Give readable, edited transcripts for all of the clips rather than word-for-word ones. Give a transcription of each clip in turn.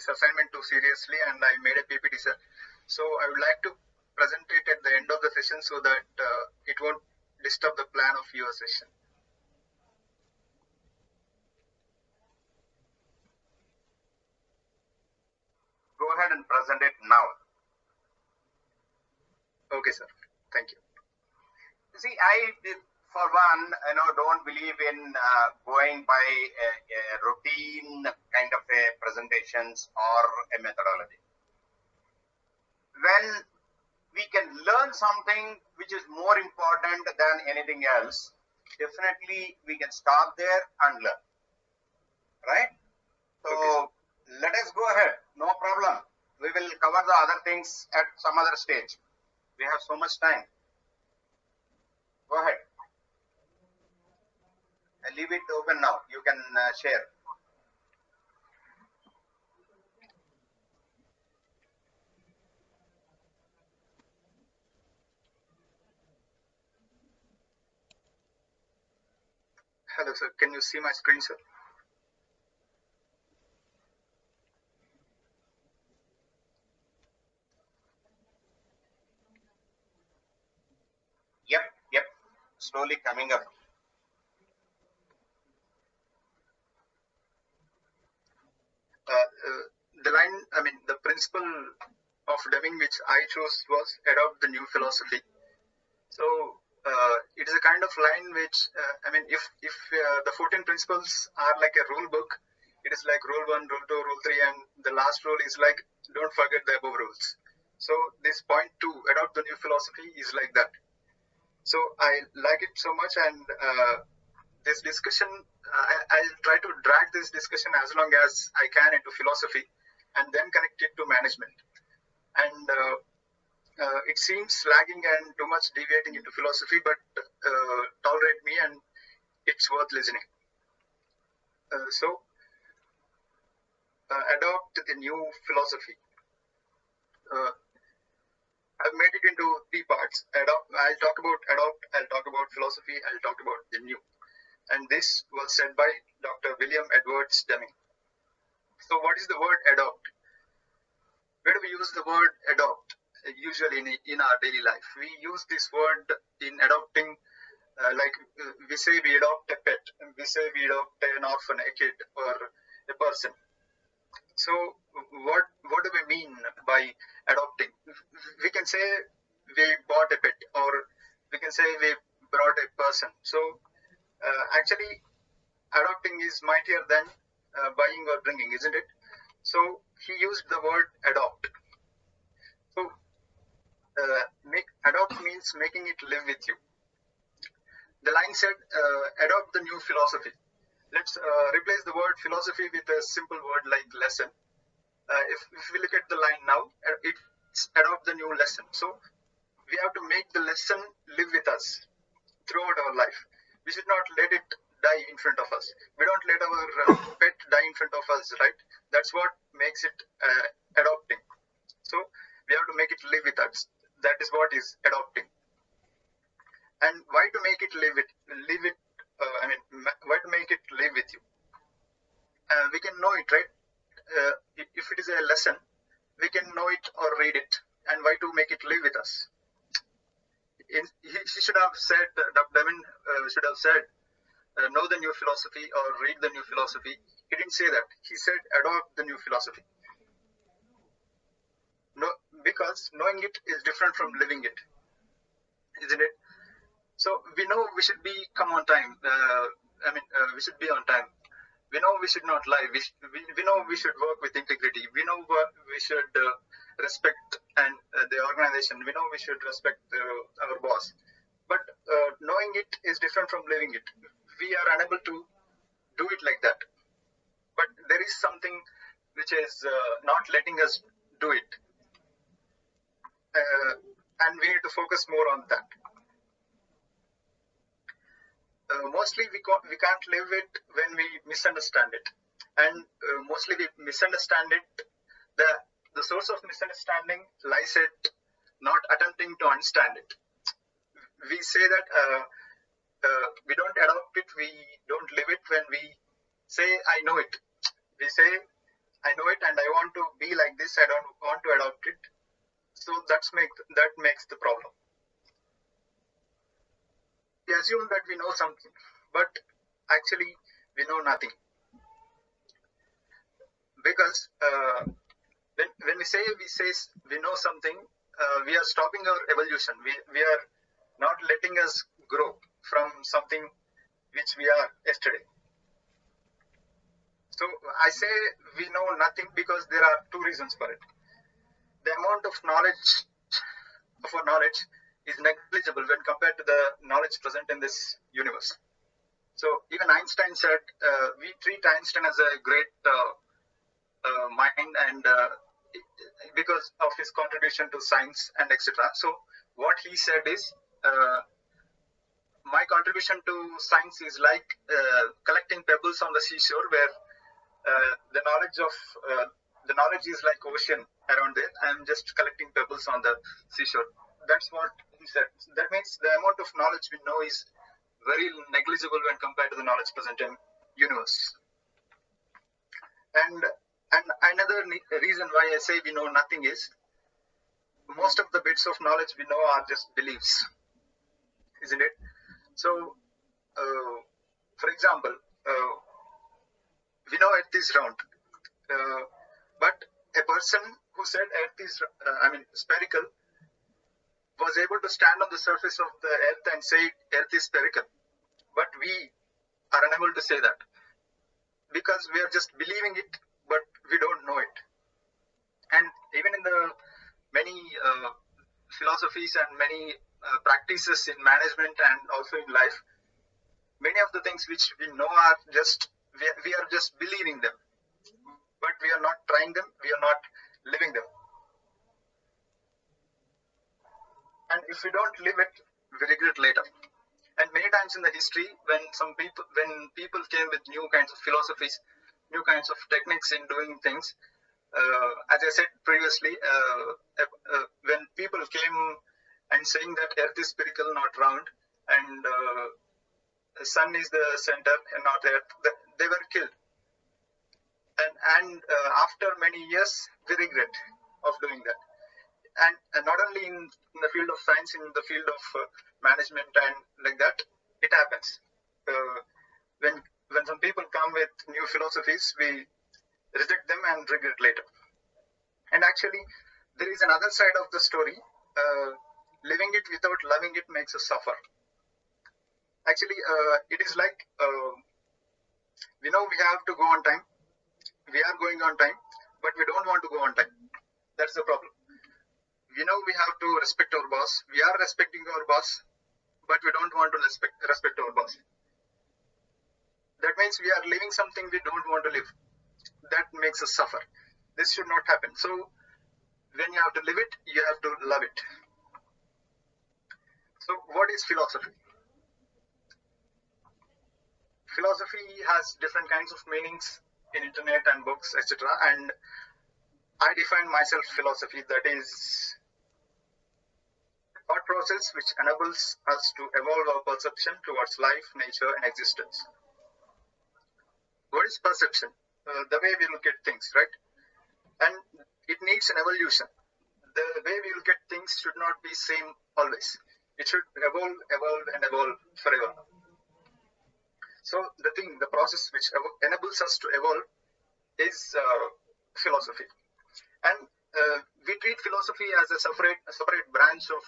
assignment too seriously and I made a PPT, sir. So I would like to present it at the end of the session so that it won't disturb the plan of your session. Go ahead and present it now. Okay, sir. Thank you. See, for one, don't believe in going by a routine kind of a presentations or a methodology. When we can learn something which is more important than anything else, definitely we can stop there and learn. Right? So okay, let us go ahead. No problem. We will cover the other things at some other stage. We have so much time. Go ahead. I leave it open now. You can share. Hello, sir. Can you see my screen, sir? Yep. Slowly coming up. The line, the principle of Deming which I chose was adopt the new philosophy. So it is a kind of line which, if the 14 principles are like a rule book, it is like rule 1, rule 2, rule 3, and the last rule is like, don't forget the above rules. So this point 2, adopt the new philosophy, is like that. So I like it so much, and this discussion, I'll try to drag this discussion as long as I can into philosophy and then connect it to management. And it seems lagging and too much deviating into philosophy, but tolerate me and it's worth listening. So adopt the new philosophy. I've made it into 3 parts. I'll talk about adopt, I'll talk about philosophy, I'll talk about the new. And this was said by Dr. William Edwards Deming. So what is the word adopt? Where do we use the word adopt? Usually in our daily life, we use this word in adopting, like we say we adopt a pet, we say we adopt an orphan, a kid, or a person. So what do we mean by adopting? We can say we bought a pet, or we can say we brought a person. So actually adopting is mightier than buying or bringing, isn't it? So he used the word adopt. So adopt means making it live with you. The line said, adopt the new philosophy. Let's replace the word philosophy with a simple word like lesson. If we look at the line now, it's adopt the new lesson. So we have to make the lesson live with us throughout our life. We should not let it die in front of us. We don't let our pet die in front of us, right? That's what makes it adopting. So we have to make it live with us. That is what is adopting. And why to make it why to make it live with you? We can know it, right? If it is a lesson, we can know it or read it. And why to make it live with us? He should have said, Dr. Deming should have said, know the new philosophy or read the new philosophy. He didn't say that. He said, adopt the new philosophy. No, because knowing it is different from living it, isn't it? So we know we should come on time. We should be on time. We know we should not lie. We know we should work with integrity. We know we should respect and the organization. We know we should respect our boss. But knowing it is different from living it. We are unable to do it like that. But there is something which is not letting us do it. And we need to focus more on that. Mostly we can't live it when we misunderstand it. And mostly we misunderstand it. The source of misunderstanding lies at not attempting to understand it. We say that we don't adopt it, we don't live it when we say, I know it. We say, I know it and I want to be like this. I don't want to adopt it. So that makes the problem. We assume that we know something, but actually we know nothing. Because when we say we know something, we are stopping our evolution. We are not letting us grow from something which we are yesterday. So I say we know nothing because there are two reasons for it. The amount of our knowledge is negligible when compared to the knowledge present in this universe. So even Einstein said, we treat Einstein as a great mind, and because of his contribution to science and etc. So what he said is, my contribution to science is like collecting pebbles on the seashore, where the knowledge is like ocean around there. I'm just collecting pebbles on the seashore. That's what he said. That means the amount of knowledge we know is very negligible when compared to the knowledge present in universe. And another reason why I say we know nothing is, most of the bits of knowledge we know are just beliefs, isn't it? So, for example, we know Earth is round, but a person who said Earth is, spherical, was able to stand on the surface of the Earth and say Earth is spherical. But we are unable to say that because we are just believing it, but we don't know it. And even in the many philosophies and many practices in management and also in life, many of the things which we know are just, we are just believing them, but we are not trying them, we are not living them. And if we don't live it, we regret later. And many times in the history, when people came with new kinds of philosophies, new kinds of techniques in doing things, as I said previously, when people came and saying that Earth is spherical, not round, and the sun is the center and not Earth, they were killed. And after many years, we regret of doing that. And not only in the field of science, in the field of management and like that, it happens. When some people come with new philosophies, we reject them and regret later. And actually, there is another side of the story. Living it without loving it makes us suffer. Actually, it is like, we know we have to go on time. We are going on time, but we don't want to go on time. That's the problem. We know we have to respect our boss. We are respecting our boss, but we don't want to respect our boss. That means we are living something we don't want to live. That makes us suffer. This should not happen. So when you have to live it, you have to love it. So what is philosophy? Philosophy has different kinds of meanings in internet and books, etc. And I define myself philosophy, that is a thought process which enables us to evolve our perception towards life, nature, and existence. What is perception? The way we look at things, right? And it needs an evolution. The way we look at things should not be same always. It should evolve forever. So the process which enables us to evolve is philosophy. And we treat philosophy as a separate branch of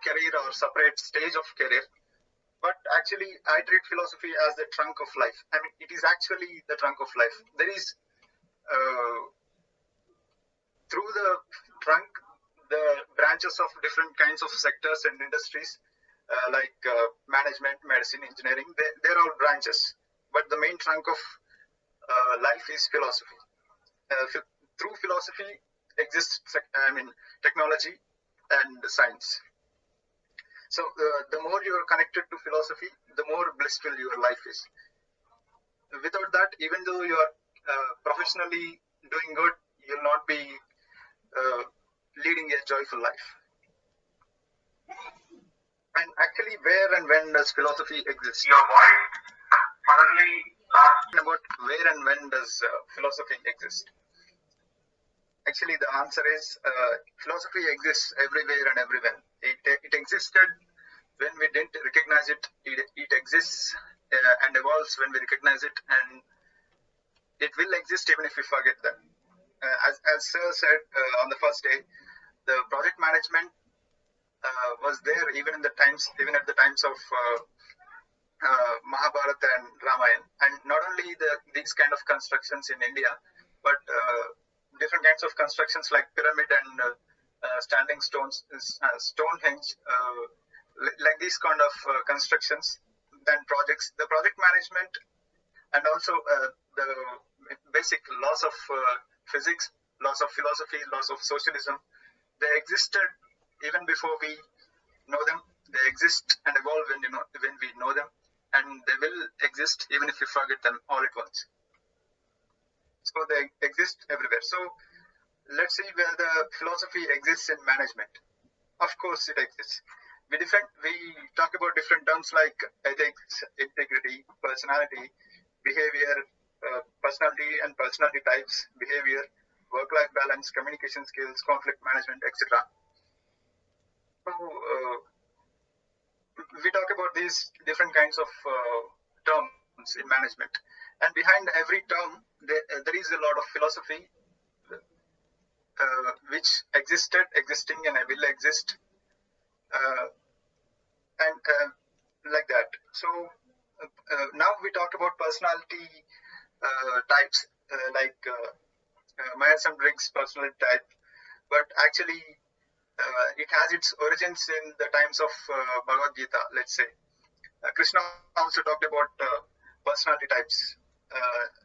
career or separate stage of career. But actually, I treat philosophy as the trunk of life. I mean, it is actually the trunk of life. There is, through the trunk, the branches of different kinds of sectors and industries, like management, medicine, engineering, they're all branches. But the main trunk of life is philosophy. Through philosophy exists, technology and science. So the more you are connected to philosophy, the more blissful your life is. Without that, even though you are professionally doing good, you'll not be leading a joyful life. And actually, where and when does philosophy exist? Your voice suddenly starts about where and when does philosophy exist? Actually, the answer is philosophy exists everywhere and everywhere. It existed when we didn't recognize it. It exists and evolves when we recognize it, and it will exist even if we forget them. As Sir said on the first day, the project management was there even at the times of Mahabharata and Ramayana, and not only these kind of constructions in India, but different kinds of constructions like pyramid and standing stones, Stonehenge, like these kind of constructions. Then projects, the project management, and also the basic laws of physics, laws of philosophy, laws of socialism, they existed even before we know them. They exist and evolve when we know them, and they will exist even if we forget them all at once. So they exist everywhere. So let's see where the philosophy exists in management. Of course, it exists. We talk about different terms like ethics, integrity, personality, behavior, personality and personality types, behavior, work-life balance, communication skills, conflict management, etc. So we talk about these different kinds of terms in management, and behind every term there is a lot of philosophy which existed, existing, and will exist, and like that. So now we talk about personality types, like Myers-Briggs personality type, but actually it has its origins in the times of Bhagavad Gita, let's say. Krishna also talked about personality types,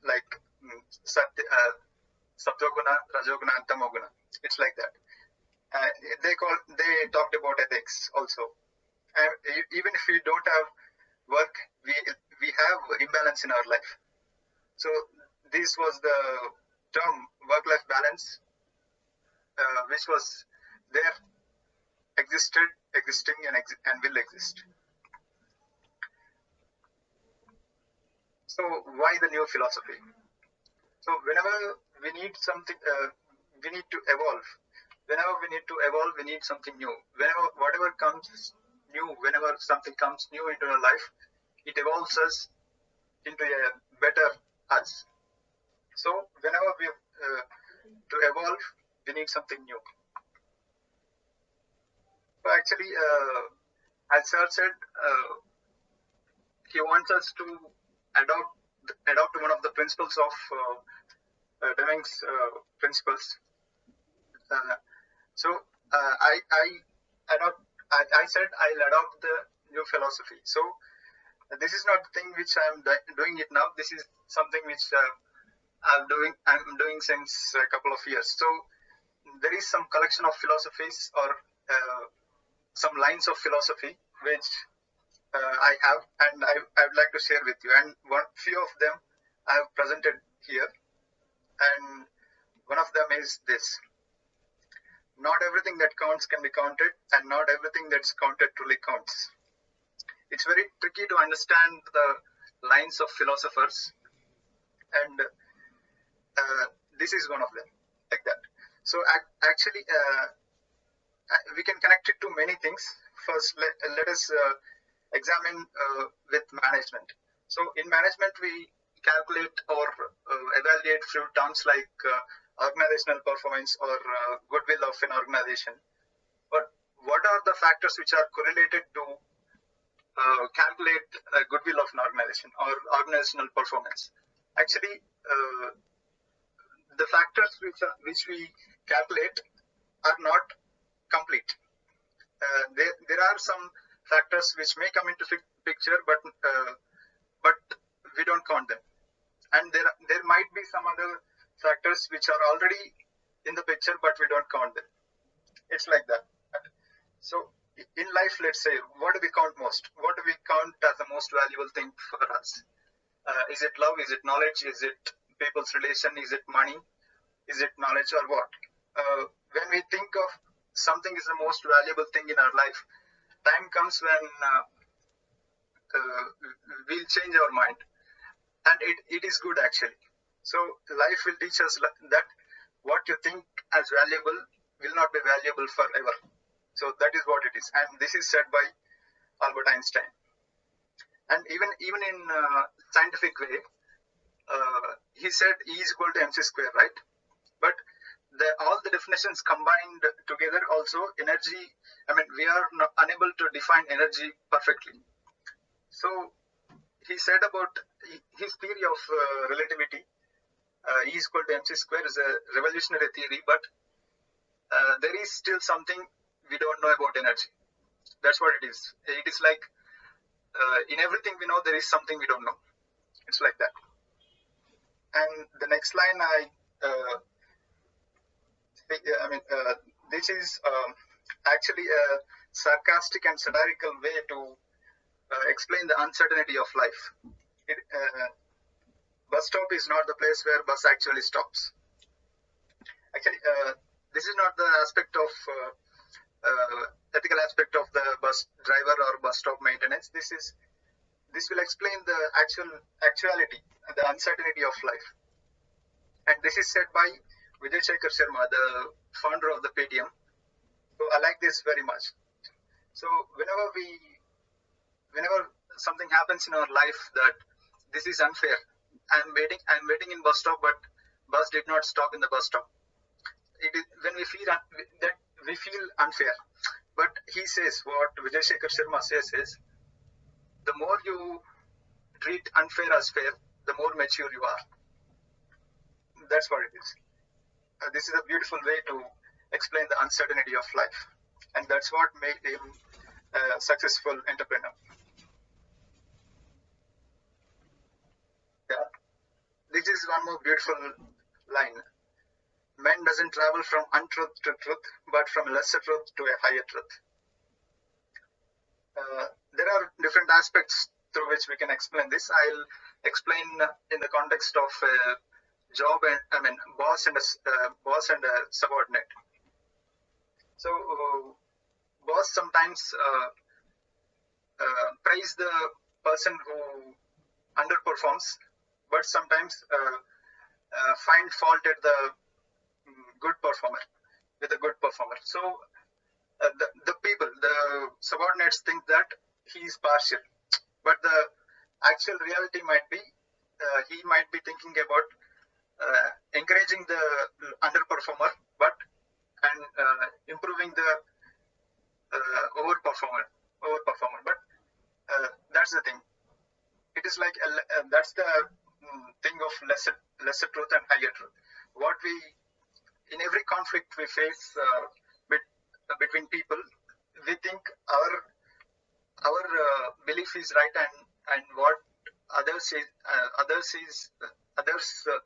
like Sattva-guna, Rajoguna, and Tamoguna. It's like that. They talked about ethics also. Even if we don't have work, we have imbalance in our life. So this was the term work-life balance, which was there, existed, existing, and will exist. So why the new philosophy? So whenever we need something, we need to evolve. Whenever we need to evolve, we need something new. Whatever comes new, whenever something comes new into our life, it evolves us into a better us. So whenever we to evolve, we need something new. So actually, as Sir said, he wants us to adopt one of the principles of Deming's principles. So I said I'll adopt the new philosophy. So this is not the thing which I'm doing it now. This is something which I'm doing since a couple of years. So there is some collection of philosophies or some lines of philosophy which I have, and I would like to share with you. And few of them I have presented here, and one of them is this: not everything that counts can be counted, and not everything that's counted truly counts. It's very tricky to understand the lines of philosophers, and this is one of them, like that. So actually, we can connect it to many things. First, let us examine with management. So in management, we calculate or evaluate few terms like organizational performance or goodwill of an organization. But what are the factors which are correlated to calculate goodwill of an organization or organizational performance? Actually, the factors which we calculate are not complete. There are some factors which may come into picture, but we don't count them. And there might be some other factors which are already in the picture, but we don't count them. It's like that. So in life, let's say, what do we count most? What do we count as the most valuable thing for us? Is it love? Is it knowledge? Is it people's relation? Is it money? Is it knowledge, or what? When we think of something is the most valuable thing in our life, time comes when we'll change our mind. and it is good actually. So life will teach us that what you think as valuable will not be valuable forever. So that is what it is, and this is said by Albert Einstein. And even in scientific way, he said E is equal to mc square, right? But all the definitions combined together also energy, I mean, we are not unable to define energy perfectly. So he said about his theory of relativity, E is equal to mc square is a revolutionary theory, but there is still something we don't know about energy. That's what it is. It is like in everything we know, there is something we don't know. It's like that. And the next line, this is actually a sarcastic and satirical way to explain the uncertainty of life. Bus stop is not the place where bus actually stops. Actually, this is not the aspect of ethical aspect of the bus driver or bus stop maintenance. This will explain the actuality, the uncertainty of life. And this is said by Vijay Shekhar Sharma, the founder of the Paytm. So I like this very much. So whenever something happens in our life that this is unfair, I'm waiting in bus stop, but bus did not stop in the bus stop. It is when we feel that we feel unfair. But he says, what Vijay Shekhar Sharma says is, the more you treat unfair as fair, the more mature you are. That's what it is. This is a beautiful way to explain the uncertainty of life, and that's what made him a successful entrepreneur. Yeah. This is one more beautiful line. Man doesn't travel from untruth to truth, but from lesser truth to a higher truth. There are different aspects through which we can explain this. I'll explain in the context of job and boss and a subordinate. So boss sometimes praise the person who underperforms, but sometimes find fault at the good performer, with a good performer. So the people, the subordinates think that he is partial, but the actual reality might be he might be thinking about encouraging the underperformer, but improving the overperformer. But that's the thing. It is like that's the thing of lesser truth and higher truth. What we in every conflict we face between people, we think our belief is right and what others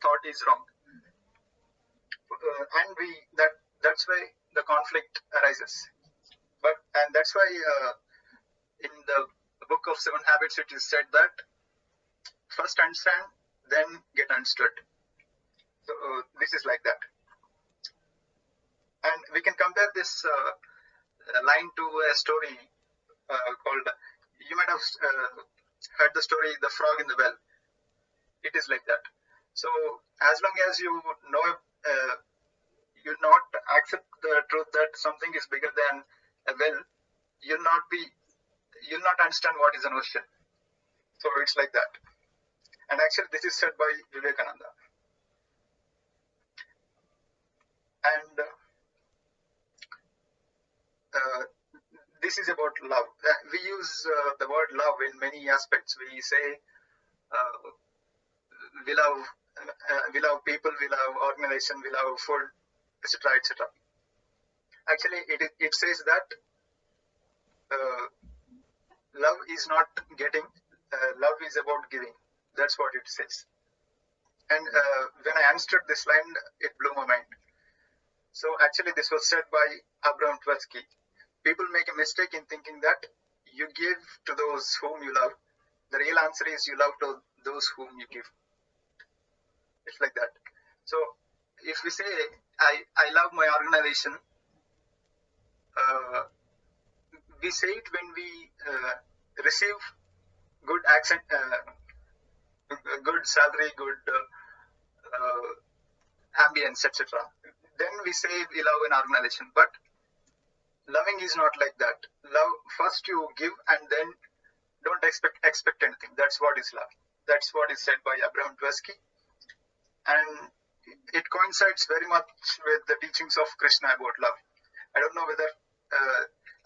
thought is wrong, and that's why the conflict arises. And that's why in the book of 7 Habits it is said that first understand, then get understood. So this is like that. And we can compare this line to a story called, you might have heard the story, The Frog in the Well. It is like that. So as long as you know, you not accept the truth that something is bigger than a well, you'll not understand what is an ocean. So it's like that. And actually this is said by Vivekananda. And this is about love. We use the word love in many aspects. We say we love people, we love organization, we love food, etc., etc. Actually, it says that love is not getting, love is about giving. That's what it says. And when I understood this line, it blew my mind. So actually, this was said by Abraham Tversky. People make a mistake in thinking that you give to those whom you love. The real answer is you love to those whom you give. It's like that. So if we say, I love my organization, we say it when we receive good action, good salary, good ambience, etc. Then we say we love an organization. But loving is not like that. Love, first you give and then don't expect anything. That's what is love. That's what is said by Abraham Tversky, and it coincides very much with the teachings of Krishna about love. I don't know whether,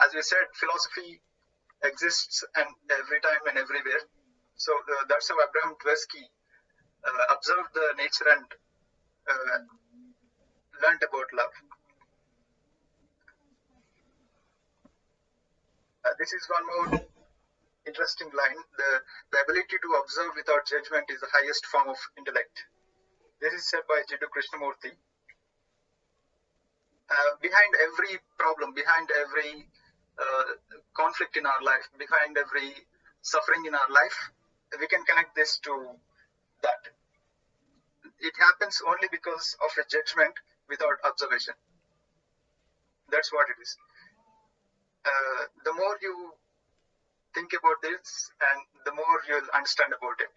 as we said, philosophy exists and every time and everywhere. So that's how Abraham Tversky observed the nature and learned about love. This is one more interesting line. The ability to observe without judgment is the highest form of intellect. This is said by Jiddu Krishnamurti. Behind every problem, behind every conflict in our life, behind every suffering in our life, we can connect this to that. It happens only because of a judgment without observation. That's what it is. The more you think about this, and the more you'll understand about it.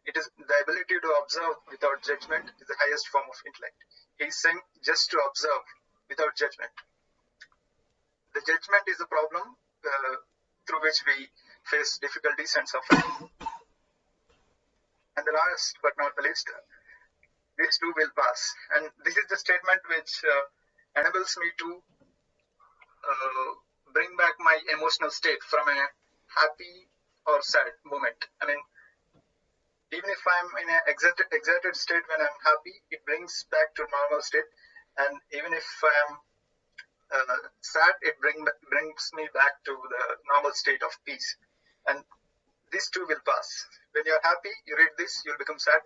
It is the ability to observe without judgment is the highest form of intellect. He's saying just to observe without judgment. The judgment is the problem through which we face difficulties and suffering. And the last but not the least, these too will pass. And this is the statement which enables me to bring back my emotional state from a happy or sad moment. I mean, even if I'm in an excited state when I'm happy, it brings back to normal state. And even if I'm sad, it brings me back to the normal state of peace. And these two will pass. When you're happy, you read this, you'll become sad.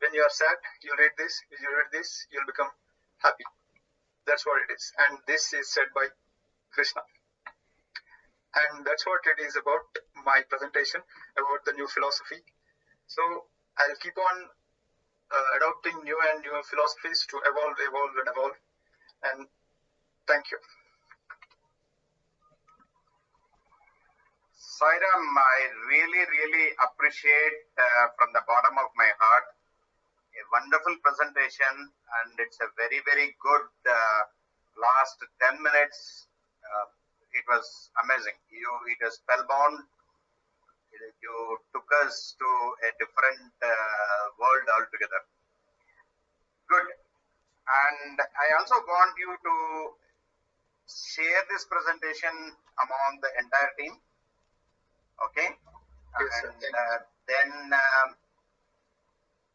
When you're sad, you read this, you'll become happy. That's what it is. And this is said by Krishna. And that's what it is about my presentation about the new philosophy. So I'll keep on adopting new and newer philosophies to evolve. And thank you. Sairam, I really appreciate from the bottom of my heart a wonderful presentation, and it's a very good last 10 minutes. It was amazing. It was spellbound. You took us to a different world altogether. Good. And I also want you to share this presentation among the entire team. Okay. Yes, and then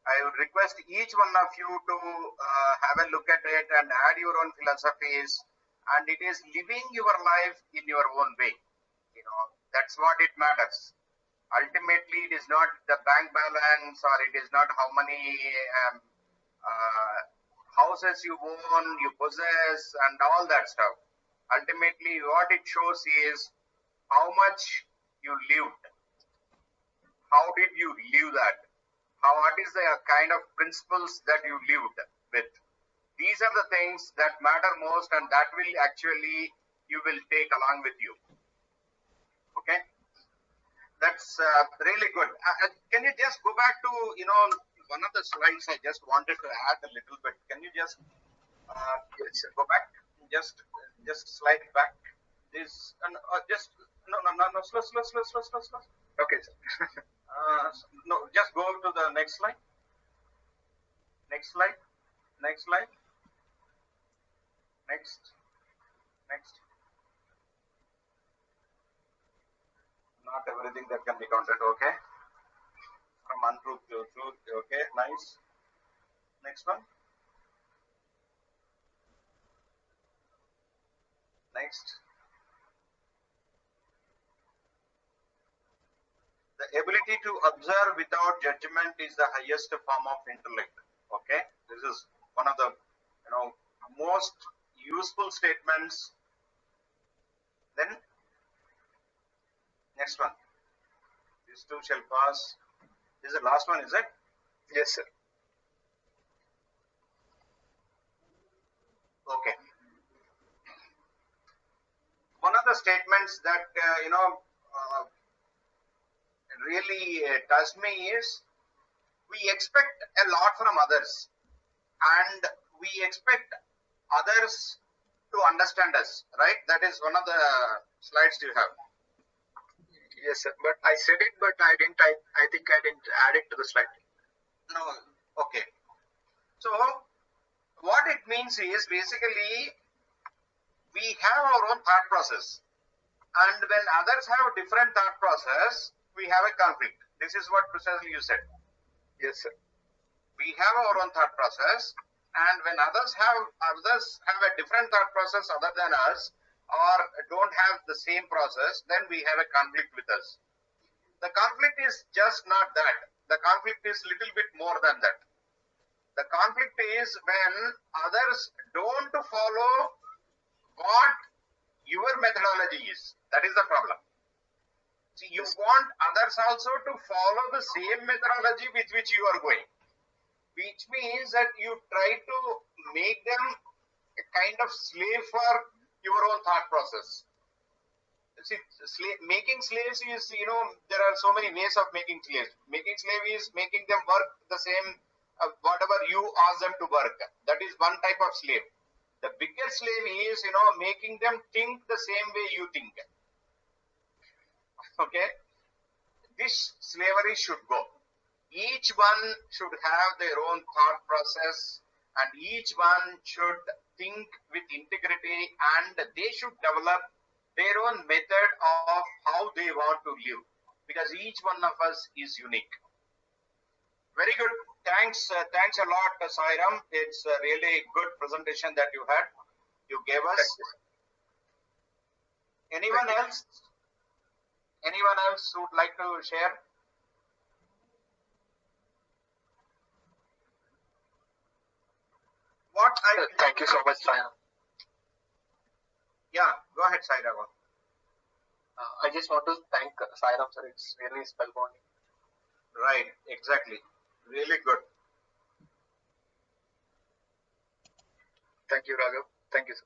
I would request each one of you to have a look at it and add your own philosophies. And it is living your life in your own way. That's what it matters. Ultimately, it is not the bank balance, or it is not how many houses you own, you possess, and all that stuff. Ultimately, what it shows is how much you lived. How did you live that? What is the kind of principles that you lived with? These are the things that matter most, and that will actually you will take along with you. Okay, that's really good. Can you just go back to one of the slides? I just wanted to add a little bit. Can you just go back? Just slide back. This just no slow. Okay, sir. No, just go to the next slide. Next. Not everything that can be counted. Okay. From untruth to truth. Okay, nice. Next one. Next. The ability to observe without judgment is the highest form of intellect. Okay, this is one of the most useful statements. Then next one. These two shall pass. This is the last one, is it? Yes, sir. Okay. One of the statements that really touched me is we expect a lot from others, and we expect others to understand us, right? That is one of the slides you have. Yes, sir. But I said it, but I didn't. I think I didn't add it to the slide. No, okay. So what it means is basically we have our own thought process, and when others have a different thought process, we have a conflict. This is what precisely you said. Yes, sir. We have our own thought process, and when others have a different thought process other than us, or don't have the same process, then we have a conflict with us. The conflict is just not that. The conflict is little bit more than that. The conflict is when others don't follow what your methodology is. That is the problem. See, you want others also to follow the same methodology with which you are going, which means that you try to make them a kind of slave for your own thought process. See, making slaves is, there are so many ways of making slaves. Making slave is making them work the same, whatever you ask them to work. That is one type of slave. The biggest slave is, making them think the same way you think. Okay? This slavery should go. Each one should have their own thought process, and each one should think with integrity, and they should develop their own method of how they want to live, because each one of us is unique. Very good. Thanks a lot, Sairam. It's a really good presentation that you gave us. Anyone else who would like to share? Thank you so much, Sairam. Yeah, go ahead, Sairam. I just want to thank Sairam, sir. It's really spellbinding. Right, exactly. Really good. Thank you, Raghav. Thank you, sir.